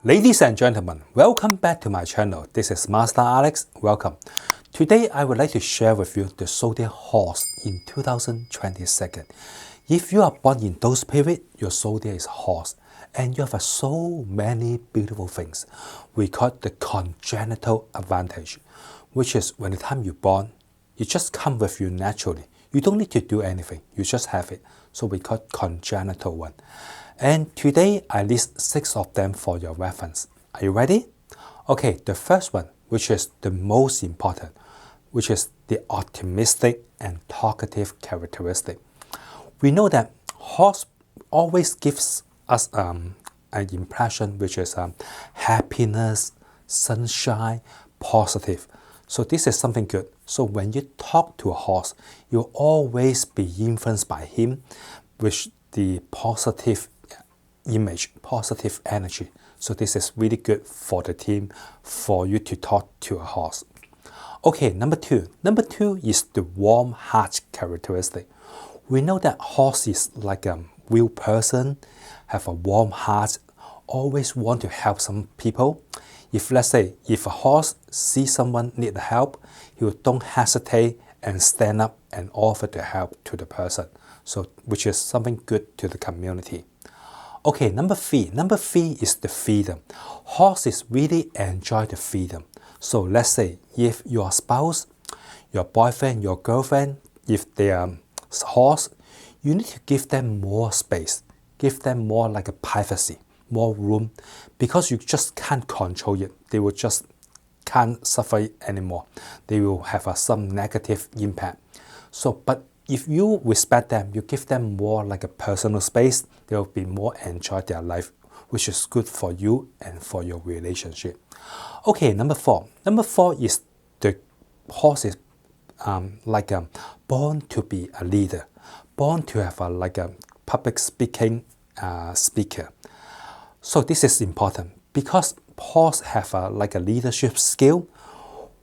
Ladies and gentlemen, welcome back to my channel. This is Master Alex. Welcome. Today I would like to share with you the Zodiac horse in 2022. If you are born in those periods, your Zodiac is horse and you have so many beautiful things. We call it the congenital advantage, which is when the time you're born, it just comes with you naturally. You don't need to do anything, you just have it. So we call it congenital one. And today I list 6 of them for your reference. Are you ready? Okay, the first one, which is the most important, which is the optimistic and talkative characteristic. We know that horse always gives us an impression which is happiness, sunshine, positive. So this is something good. So when you talk to a horse, you'll always be influenced by him with the positive image, positive energy. So this is really good for the team, for you to talk to a horse. Okay, number two. Number 2 is the warm heart characteristic. We know that horse is like a real person, have a warm heart, always want to help some people. If let's say, if a horse sees someone need help, he will don't hesitate and stand up and offer the help to the person. So which is something good to the community. Okay, number 3. Number 3 is the freedom. Horses really enjoy the freedom. So let's say if your spouse, your boyfriend, your girlfriend, if they are horse, you need to give them more space. Give them more like a privacy, more room, because you just can't control it. They will just can't suffer it anymore. They will have some negative impact. So, but if you respect them, you give them more like a personal space, they will be more enjoy their life, which is good for you and for your relationship. Okay, number 4. Number 4 is the horse is born to be a leader, born to have like a public speaking speaker. So this is important because horse have like a leadership skill.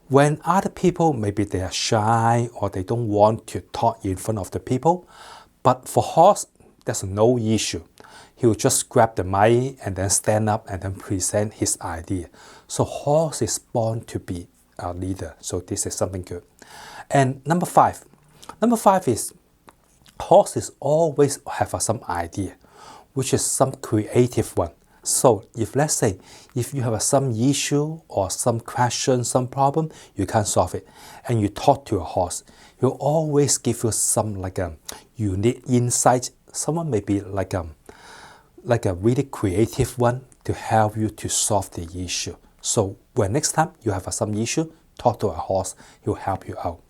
When other people, maybe they are shy or they don't want to talk in front of the people, but for horse, there's no issue. He will just grab the mic and then stand up and then present his idea. So horse is born to be a leader. So this is something good. And number 5. Number 5 is horses always have some idea, which is some creative one. So if let's say, if you have some issue or some question, some problem, you can't solve it, and you talk to a horse, he'll always give you some like a unique insight. Someone may be like a really creative one to help you to solve the issue. So when next time you have some issue, talk to a horse, he'll help you out.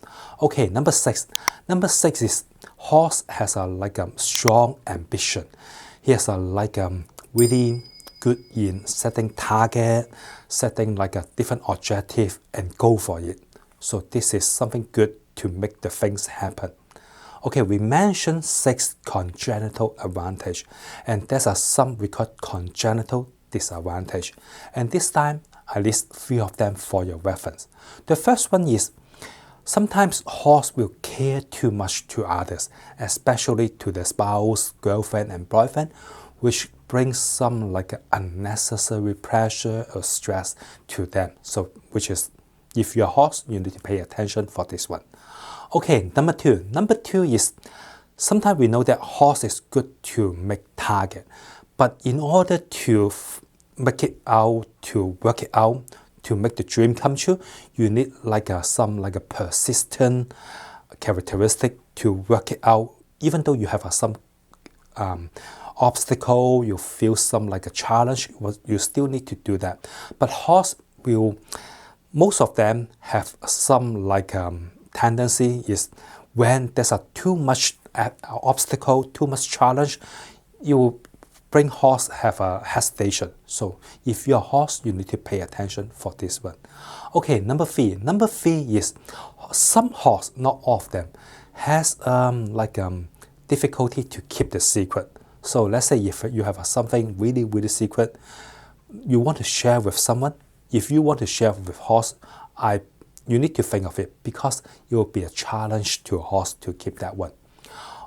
Okay, number 6. Number 6 is horse has a strong ambition. He has really good in setting target, setting like a different objective and go for it. So this is something good to make the things happen. Okay, we mentioned 6 congenital advantage, and there's some we call congenital disadvantage. And this time I list 3 of them for your reference. The first one is sometimes horse will care too much to others, especially to the spouse, girlfriend and boyfriend, which brings some like unnecessary pressure or stress to them. So which is, if you're a horse, you need to pay attention for this one. Okay, number 2. Number 2 is sometimes we know that horse is good to make target, but in order to make it out, to work it out, to make the dream come true, you need some persistent characteristic to work it out. Even though you have some obstacle, you feel some like a challenge, you still need to do that. But horse will, most of them have some tendency is when there's too much obstacle, too much challenge, you will bring horse have a hesitation. So if you're a horse, you need to pay attention for this one. Okay, number 3. Number 3 is some horse, not all of them, has difficulty to keep the secret. So let's say if you have something really, really secret, you want to share with someone. If you want to share with horse, you need to think of it because it will be a challenge to a horse to keep that one.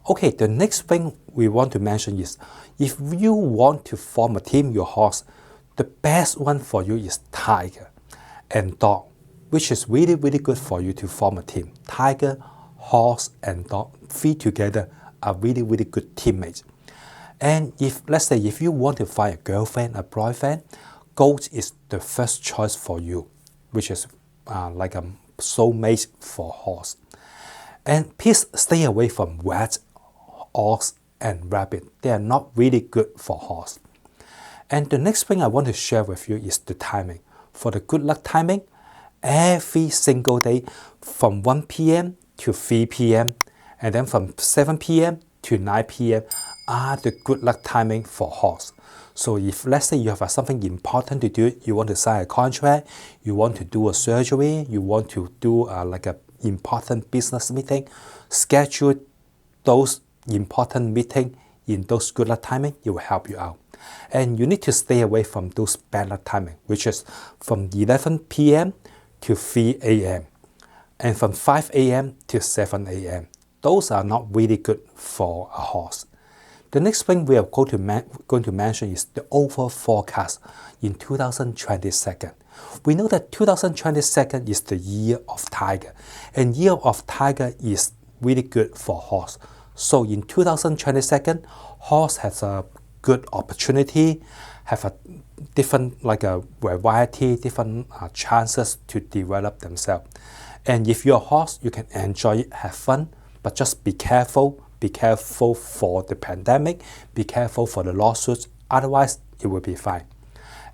Okay, the next thing we want to mention is if you want to form a team, your horse, The best one for you is tiger and dog, which is really, really good for you to form a team. Tiger, horse, and dog, three together are really, really good teammates. And if, let's say, if you want to find a girlfriend, a boyfriend, goat is the first choice for you, which is like a soulmate for horse. And please stay away from rat, ox, and rabbit. They are not really good for horse. And the next thing I want to share with you is the timing. For the good luck timing, every single day from 1 p.m. to 3 p.m. and then from 7 p.m. to 9 p.m. are the good luck timing for horse. So if let's say you have something important to do, you want to sign a contract, you want to do a surgery, you want to do like a important business meeting, schedule those important meetings in those good luck timing, it will help you out. And you need to stay away from those bad luck timing, which is from 11 p.m. to 3 a.m. and from 5 a.m. to 7 a.m. Those are not really good for a horse. The next thing we are going to mention is the overall forecast in 2022. We know that 2022 is the year of tiger, and year of tiger is really good for horse. So in 2022, horse has a good opportunity, have a different like a variety, different chances to develop themselves. And if you're a horse, you can enjoy it, have fun, but just be careful. Be careful for the pandemic, be careful for the lawsuits, otherwise it will be fine.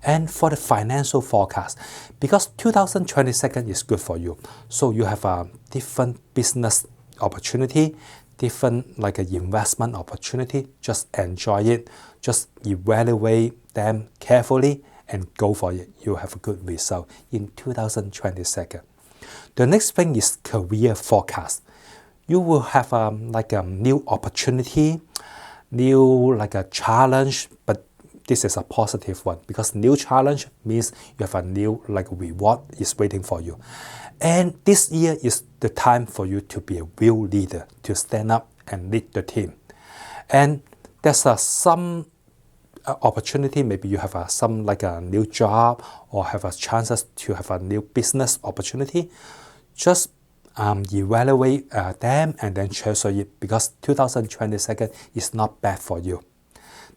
And for the financial forecast, because 2022 is good for you, so you have a different business opportunity, different like an investment opportunity, just enjoy it, just evaluate them carefully and go for it. You have a good result in 2022. The next thing is career forecast. You will have like a new opportunity, new like a challenge, but this is a positive one because new challenge means you have a new like reward is waiting for you. And this year is the time for you to be a real leader, to stand up and lead the team. And there's some opportunity, maybe you have some like a new job or have a chances to have a new business opportunity. Just evaluate them and then treasure it because 2022 is not bad for you.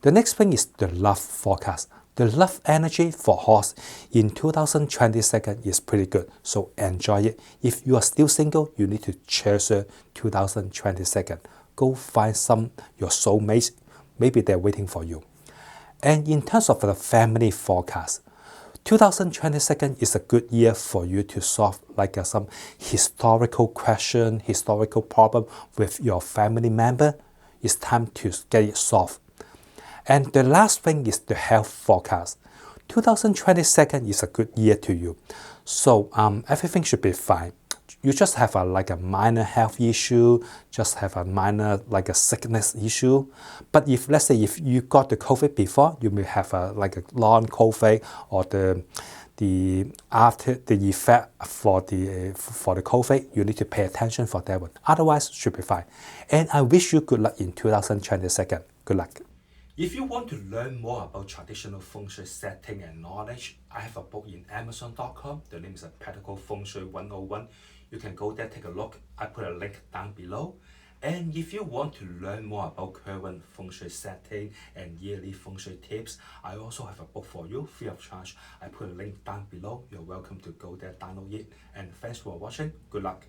The next thing is the love forecast. The love energy for horse in 2022 is pretty good, so enjoy it. If you are still single, you need to treasure 2022. Go find your soulmates, maybe they're waiting for you. And in terms of the family forecast, 2022 is a good year for you to solve like some historical question, historical problem with your family member. It's time to get it solved. And the last thing is the health forecast. 2022 is a good year to you. So everything should be fine. You just have like a minor health issue, just have a minor like a sickness issue. But if let's say if you got the COVID before, you may have like a long COVID or the after the effect for the COVID, you need to pay attention for that one. Otherwise, should be fine. And I wish you good luck in 2022. Good luck. If you want to learn more about traditional feng shui setting and knowledge, I have a book in Amazon.com. The name is Practical Feng Shui 101. You can go there, take a look. I put a link down below. And if you want to learn more about current feng shui setting and yearly feng shui tips, I also have a book for you, free of charge. I put a link down below. You're welcome to go there, download it. And thanks for watching. Good luck.